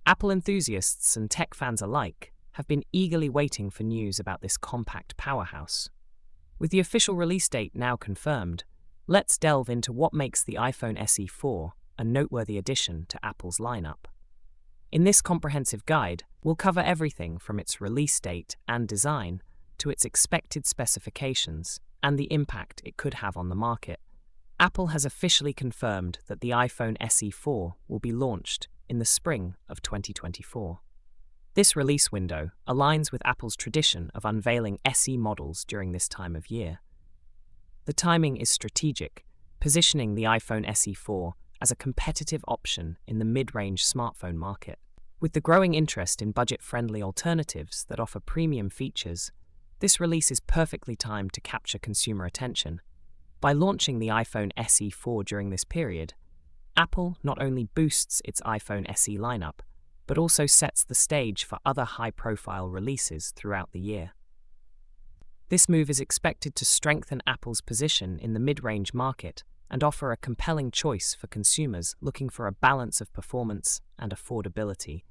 Apple enthusiasts and tech fans alike have been eagerly waiting for news about this compact powerhouse. With the official release date now confirmed, let's delve into what makes the iPhone SE 4 a noteworthy addition to Apple's lineup. In this comprehensive guide, we'll cover everything from its release date and design to its expected specifications and the impact it could have on the market. Apple has officially confirmed that the iPhone SE 4 will be launched in the spring of 2024. This release window aligns with Apple's tradition of unveiling SE models during this time of year. The timing is strategic, positioning the iPhone SE 4 as a competitive option in the mid-range smartphone market. With the growing interest in budget-friendly alternatives that offer premium features, this release is perfectly timed to capture consumer attention. By launching the iPhone SE 4 during this period, Apple not only boosts its iPhone SE lineup, but also sets the stage for other high-profile releases throughout the year. This move is expected to strengthen Apple's position in the mid-range market and offer a compelling choice for consumers looking for a balance of performance and affordability.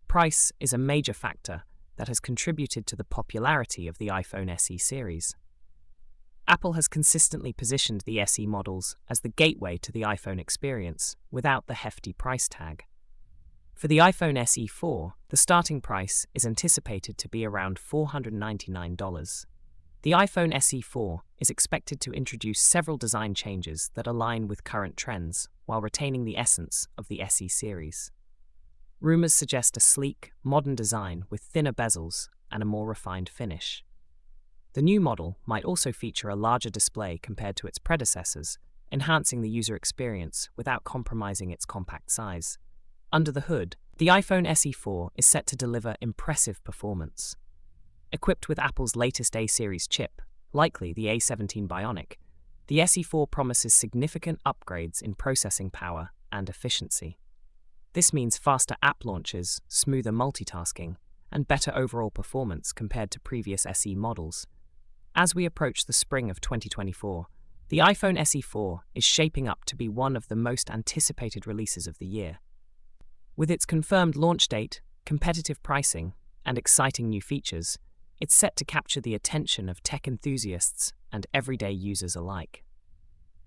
Price is a major factor that has contributed to the popularity of the iPhone SE series. Apple has consistently positioned the SE models as the gateway to the iPhone experience without the hefty price tag. For the iPhone SE 4, the starting price is anticipated to be around $499. The iPhone SE 4 is expected to introduce several design changes that align with current trends while retaining the essence of the SE series. Rumors suggest a sleek, modern design with thinner bezels and a more refined finish. The new model might also feature a larger display compared to its predecessors, enhancing the user experience without compromising its compact size. Under the hood, the iPhone SE 4 is set to deliver impressive performance. Equipped with Apple's latest A-series chip, likely the A17 Bionic, the SE 4 promises significant upgrades in processing power and efficiency. This means faster app launches, smoother multitasking, and better overall performance compared to previous SE models. As we approach the spring of 2024, the iPhone SE 4 is shaping up to be one of the most anticipated releases of the year. With its confirmed launch date, competitive pricing, and exciting new features, it's set to capture the attention of tech enthusiasts and everyday users alike.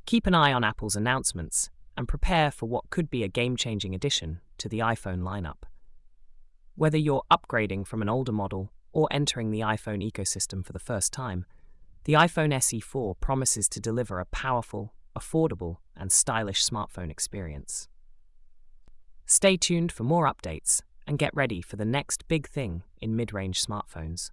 Keep an eye on Apple's announcements and prepare for what could be a game-changing addition to the iPhone lineup. Whether you're upgrading from an older model or entering the iPhone ecosystem for the first time, the iPhone SE 4 promises to deliver a powerful, affordable, and stylish smartphone experience. Stay tuned for more updates and get ready for the next big thing in mid-range smartphones.